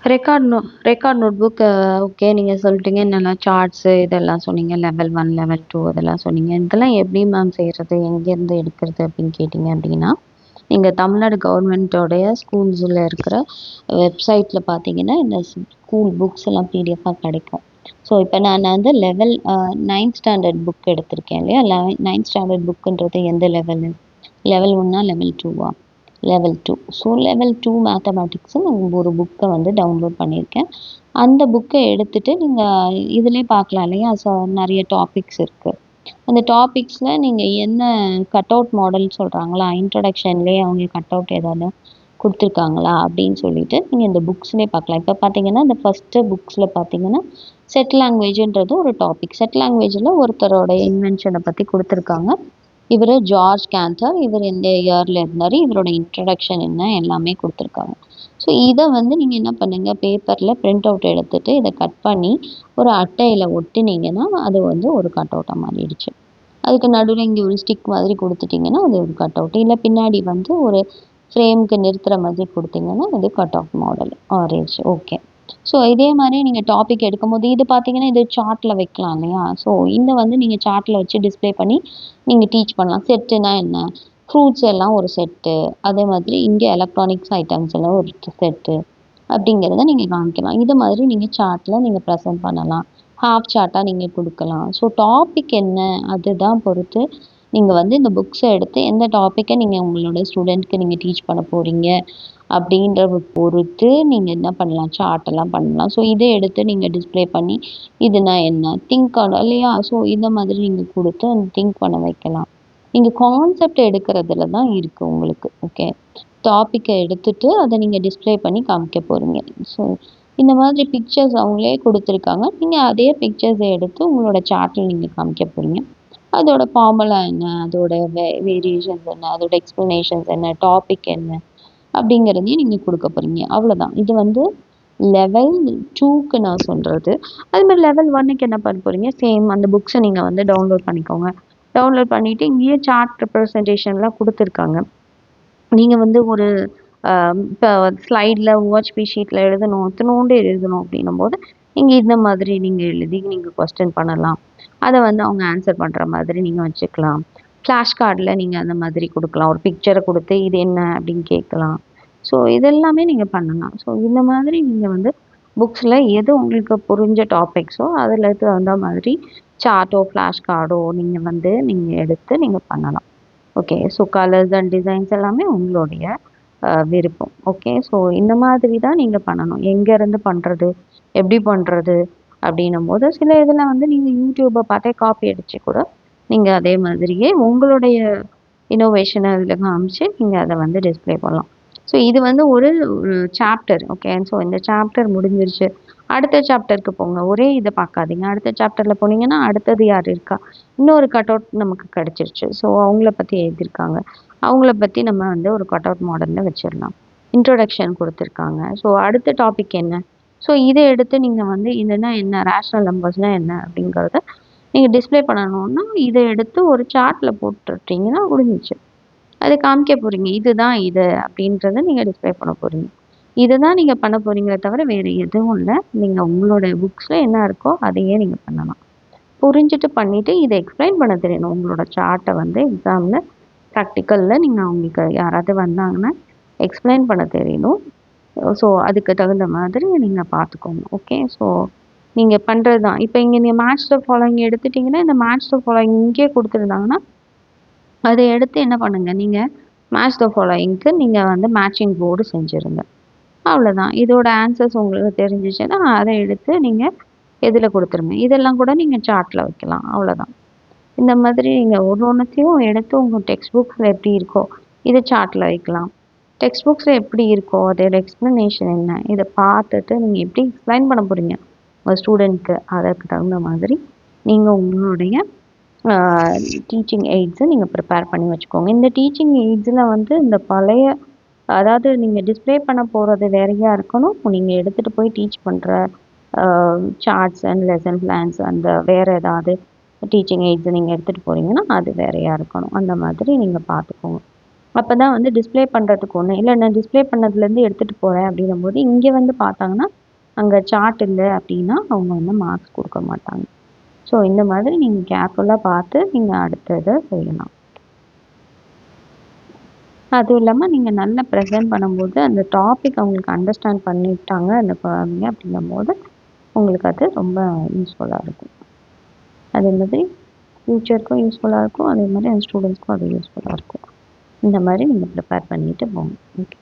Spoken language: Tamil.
Record note book okay. நீங்க சொல்லிட்டீங்க என்னெல்லாம் சார்ட்ஸு இதெல்லாம் சொன்னீங்க. லெவல் 1, லெவல் 2 அதெல்லாம் சொன்னீங்க. இதெல்லாம் எப்படி மேம் செய்றது? எங்கேருந்து எடுக்கிறது அப்படின்னு கேட்டீங்க அப்படின்னா, நீங்க தமிழ்நாடு கவர்மெண்ட்டோடைய ஸ்கூல்ஸில இருக்கிற வெப்சைட்ல பார்த்தீங்கன்னா, இந்த ஸ்கூல் புக்ஸ் எல்லாம் பிடிஎஃபா கிடைக்கும். ஸோ இப்போ நான் வந்து லெவல் 9த் ஸ்டாண்டர்ட் புக் எடுத்திருக்கேன் இல்லையா? 9த் ஸ்டாண்டர்ட் புக்குன்றது எந்த லெவலு? லெவல் 1ஆ? லெவல் 2ஆ? லெவல் 2. ஸோ லெவல் 2 மேத்தமேட்டிக்ஸு நான் ஒரு புக்கை வந்து டவுன்லோட் பண்ணியிருக்கேன். அந்த புக்கை எடுத்துட்டு நீங்கள் இதிலே பார்க்கலாம் இல்லையா? ஸோ நிறைய டாபிக்ஸ் இருக்குது. அந்த டாபிக்ஸில் நீங்கள் என்ன கட் அவுட் மாடல் சொல்கிறாங்களா, இன்ட்ரடக்ஷன்லேயே அவங்க கட் அவுட் ஏதாவது கொடுத்துருக்காங்களா அப்படின்னு சொல்லிட்டு நீங்கள் இந்த புக்ஸ்லேயே பார்க்கலாம். இப்போ பார்த்தீங்கன்னா இந்த ஃபஸ்ட்டு புக்ஸில் பார்த்தீங்கன்னா செட் லாங்குவேஜ்ன்றது ஒரு டாபிக். செட் லாங்குவேஜில் ஒருத்தரோட இன்வென்ஷனை பற்றி கொடுத்துருக்காங்க. இவர் ஜார்ஜ் கேண்டர். இவர் எந்த இயரில் இருந்தார், இவரோட இன்ட்ரடக்ஷன் என்ன, எல்லாமே கொடுத்துருக்காங்க. ஸோ இதை வந்து நீங்கள் என்ன பண்ணுங்கள், பேப்பரில் பிரிண்ட் அவுட் எடுத்துகிட்டு இதை கட் பண்ணி ஒரு அட்டையில் ஒட்டினீங்கன்னா அது வந்து ஒரு கட் அவுட்டாக மாறிடுச்சு. அதுக்கு நடுவில் இங்கே ஒரு ஸ்டிக் மாதிரி கொடுத்துட்டிங்கன்னா அது ஒரு கட் அவுட். இல்லை பின்னாடி வந்து ஒரு ஃப்ரேமுக்கு நிறுத்துகிற மாதிரி கொடுத்தீங்கன்னா அது கட் அவுட் மாடல் ஆறிடுச்சு. ஓகே. ஸோ இதே மாதிரி நீங்கள் டாபிக் எடுக்கும்போது இது பார்த்தீங்கன்னா இது சார்ட்டில் வைக்கலாம் இல்லையா? ஸோ இந்த வந்து நீங்கள் சார்ட்டில் வச்சு டிஸ்பிளே பண்ணி நீங்கள் டீச் பண்ணலாம். செட்டுனா என்ன, ஃப்ரூட்ஸ் எல்லாம் ஒரு செட்டு, அதே மாதிரி இங்கே எலக்ட்ரானிக்ஸ் ஐட்டம்ஸ் எல்லாம் ஒரு செட்டு அப்படிங்கிறத நீங்கள் காமிக்கலாம். இது மாதிரி நீங்கள் சார்ட்டில் நீங்கள் ப்ரெசென்ட் பண்ணலாம். ஹாஃப் சார்ட்டாக நீங்கள் கொடுக்கலாம். ஸோ டாபிக் என்ன அதுதான் பொறுத்து நீங்கள் வந்து இந்த புக்ஸை எடுத்து எந்த டாப்பிக்கை நீங்கள் உங்களோட ஸ்டூடெண்ட்க்கு நீங்கள் டீச் பண்ண போகிறீங்க அப்படின்றத பொறுத்து நீங்கள் என்ன பண்ணலாம், சார்ட்டெல்லாம் பண்ணலாம். ஸோ இதை எடுத்து நீங்கள் டிஸ்பிளே பண்ணி இதுனா என்ன திங்க் ஆகணும் இல்லையா? ஸோ இந்த மாதிரி நீங்கள் கொடுத்து திங்க் பண்ண வைக்கலாம். நீங்கள் கான்செப்ட் எடுக்கிறதுல தான் இருக்குது உங்களுக்கு. ஓகே. டாப்பிக்கை எடுத்துட்டு அதை நீங்கள் டிஸ்பிளே பண்ணி காமிக்க போகிறீங்க. ஸோ இந்த மாதிரி பிக்சர்ஸ் அவங்களே கொடுத்துருக்காங்க. நீங்கள் அதே பிக்சர்ஸை எடுத்து உங்களோட சார்ட்டில் நீங்கள் காமிக்க போகிறீங்க. அதோட ஃபார்முலா என்ன, அதோட வேரியேஷன்ஸ் என்ன, அதோட எக்ஸ்ப்ளனேஷன்ஸ் என்ன, டாபிக் என்ன அப்படிங்கிறதையும் நீங்கள் கொடுக்க போகிறீங்க. அவ்வளோதான். இது வந்து லெவல் 2க்கு நான் சொல்கிறது. அதுமாதிரி லெவல் 1க்கு என்ன பண்ண போகிறீங்க, சேம் அந்த புக்ஸை நீங்கள் வந்து டவுன்லோட் பண்ணிக்கோங்க. டவுன்லோட் பண்ணிவிட்டு இங்கேயே சார்ட் ரெப்ரசன்டேஷன்லாம் கொடுத்துருக்காங்க. நீங்கள் வந்து ஒரு இப்போ ஸ்லைடில் ஓஹெச்பி ஷீட்டில் எழுதணும், இத்தினோண்டு எழுதணும் அப்படின்னும் போது நீங்கள் இந்த மாதிரி நீங்கள் எழுதி நீங்கள் கொஸ்டின் பண்ணலாம். அதை வந்து அவங்க ஆன்சர் பண்ணுற மாதிரி நீங்கள் வச்சுக்கலாம். ஃப்ளாஷ் கார்டில் நீங்கள் அந்த மாதிரி கொடுக்கலாம். ஒரு பிக்சரை கொடுத்து இது என்ன அப்படின்னு கேட்கலாம். ஸோ இதெல்லாமே நீங்கள் பண்ணலாம். ஸோ இந்த மாதிரி நீங்கள் வந்து புக்ஸில் எது உங்களுக்கு புரிஞ்ச டாபிக்ஸோ அதில் தகுந்த மாதிரி சார்ட்டோ ஃப்ளாஷ் கார்டோ நீங்கள் வந்து நீங்கள் எடுத்து நீங்கள் பண்ணலாம். Okay. So colours and designs எல்லாமே உங்களுடைய விருப்பம். ஓகே. ஸோ இந்த மாதிரி தான் நீங்கள் பண்ணணும். எங்கேருந்து பண்ணுறது, எப்படி பண்ணுறது அப்படின்னும் போது சில இதில் வந்து நீங்கள் யூடியூப்பை பார்த்தே காப்பி அடித்து கூட நீங்கள் அதே மாதிரியே உங்களுடைய இன்னோவேஷனை அதில் காமிச்சு நீங்கள் அதை வந்து டிஸ்பிளே பண்ணலாம். ஸோ இது வந்து ஒரு சாப்டர். ஓகே. ஸோ இந்த சாப்டர் முடிஞ்சிருச்சு, அடுத்த சாப்டருக்கு போங்க. ஒரே இதை பார்க்காதீங்க. அடுத்த சாப்டரில் போனீங்கன்னா அடுத்தது யார் இருக்கா, இன்னொரு கட் அவுட் நமக்கு கிடச்சிருச்சு. ஸோ அவங்கள பற்றி எழுதியிருக்காங்க, அவங்கள பற்றி நம்ம வந்து ஒரு கட் அவுட் மாடலில் வச்சிடலாம். இன்ட்ரொடக்ஷன் கொடுத்துருக்காங்க. ஸோ அடுத்த டாபிக் என்ன, ஸோ இதை எடுத்து நீங்கள் வந்து இதுனா என்ன, ரேஷனல் நம்பர்ஸ்னால் என்ன அப்படிங்கிறத நீங்கள் டிஸ்பிளே பண்ணணுன்னா இதை எடுத்து ஒரு சார்ட்டில் போட்டுட்டிங்கன்னா முடிஞ்சிச்சு. அதை காமிக்க போகிறீங்க. இதுதான் இது அப்படின்றத நீங்கள் டிஸ்பிளே பண்ண போகிறீங்க. இதை தான் நீங்கள் பண்ண போகிறீங்களே தவிர வேறு எதுவும் இல்லை. நீங்கள் உங்களோட புக்ஸில் என்ன இருக்கோ அதையே நீங்கள் பண்ணலாம். புரிஞ்சுட்டு பண்ணிவிட்டு இதை எக்ஸ்பிளைன் பண்ண தெரியணும். உங்களோட சார்ட்டை வந்து எக்ஸாமில் ப்ராக்டிக்கலில் நீங்கள் அவங்களுக்கு யாராவது வந்தாங்கன்னா எக்ஸ்பிளைன் பண்ண தெரியணும். ஸோ அதுக்கு தகுந்த மாதிரி நீங்கள் பார்த்துக்கோங்க. ஓகே. ஸோ நீங்கள் பண்ணுறது தான். இப்போ இங்கே நீங்கள் மேட்ச் த ஃபாலோயிங் எடுத்துட்டிங்கன்னா இந்த மேட்ச் த ஃபாலோயிங் இங்கே கொடுத்துருந்தாங்கன்னா அதை எடுத்து என்ன பண்ணுங்கள், நீங்கள் மேட்ச் த ஃபாலோயிங்க்கு நீங்கள் வந்து மேட்சிங் போர்டு செஞ்சுருங்க. அவ்வளோதான். இதோட ஆன்சர்ஸ் உங்களுக்கு தெரிஞ்சிச்சுன்னா அதை எடுத்து நீங்கள் எதில் கொடுத்துருங்க. இதெல்லாம் கூட நீங்கள் சார்ட்டில் வைக்கலாம். அவ்வளோதான். இந்த மாதிரி நீங்கள் ஒரு ஒன்றுத்தையும் எடுத்து உங்கள் டெக்ஸ்ட் புக்ஸில் எப்படி இருக்கோ இதை சார்ட்டில் வைக்கலாம். டெக்ஸ்ட் புக்ஸில் எப்படி இருக்கோ அதோட எக்ஸ்ப்ளனேஷன் என்ன, இதை பார்த்துட்டு நீங்கள் எப்படி எக்ஸ்பிளைன் பண்ண போகிறீங்க உங்கள் ஸ்டூடெண்ட்க்கு, அதற்கு தகுந்த மாதிரி நீங்கள் உங்களுடைய டீச்சிங் எய்ட்ஸை நீங்கள் ப்ரிப்பேர் பண்ணி வச்சுக்கோங்க. இந்த டீச்சிங் எய்ட்ஸில் வந்து இந்த பழைய, அதாவது நீங்கள் டிஸ்பிளே பண்ண போகிறது வேறையாக இருக்கணும், நீங்கள் எடுத்துகிட்டு போய் டீச் பண்ணுற சார்ட்ஸ் அண்ட் லெசன் பிளான்ஸ் அந்த வேறு ஏதாவது டீச்சிங் எய்ட்ஸை நீங்கள் எடுத்துகிட்டு போகிறீங்கன்னா அது வேறையாக இருக்கணும். அந்த மாதிரி நீங்கள் பார்த்துக்கோங்க. அப்போ தான் வந்து டிஸ்ப்ளே பண்ணுறதுக்கு ஒன்று, இல்லை நான் டிஸ்ப்ளே பண்ணதுலேருந்து எடுத்துகிட்டு போகிறேன் அப்படின்னும்போது இங்கே வந்து பார்த்தாங்கன்னா அங்கே சார்ட் இல்லை அப்படின்னா அவங்க வந்து மார்க்ஸ் கொடுக்க மாட்டாங்க. ஸோ இந்த மாதிரி நீங்கள் கேர்ஃபுல்லாக பார்த்து நீங்கள் அடுத்ததை செய்யலாம். அதுவும் இல்லாமல் நீங்கள் நல்லா ப்ரெசென்ட் பண்ணும்போது அந்த டாபிக் அவங்களுக்கு அண்டர்ஸ்டாண்ட் பண்ணிட்டாங்க அந்த குழந்தைங்க அப்படிங்கும்போது உங்களுக்கு அது ரொம்ப யூஸ்ஃபுல்லாக இருக்கும். அதே மாதிரி ஃப்யூச்சருக்கும் யூஸ்ஃபுல்லாக இருக்கும், அதே மாதிரி அந்த ஸ்டூடெண்ட்ஸ்க்கும் அது யூஸ்ஃபுல்லாக இருக்கும். இந்த மாதிரி நீங்கள் ப்ரிப்பேர் பண்ணிட்டு போங்க. ஓகே.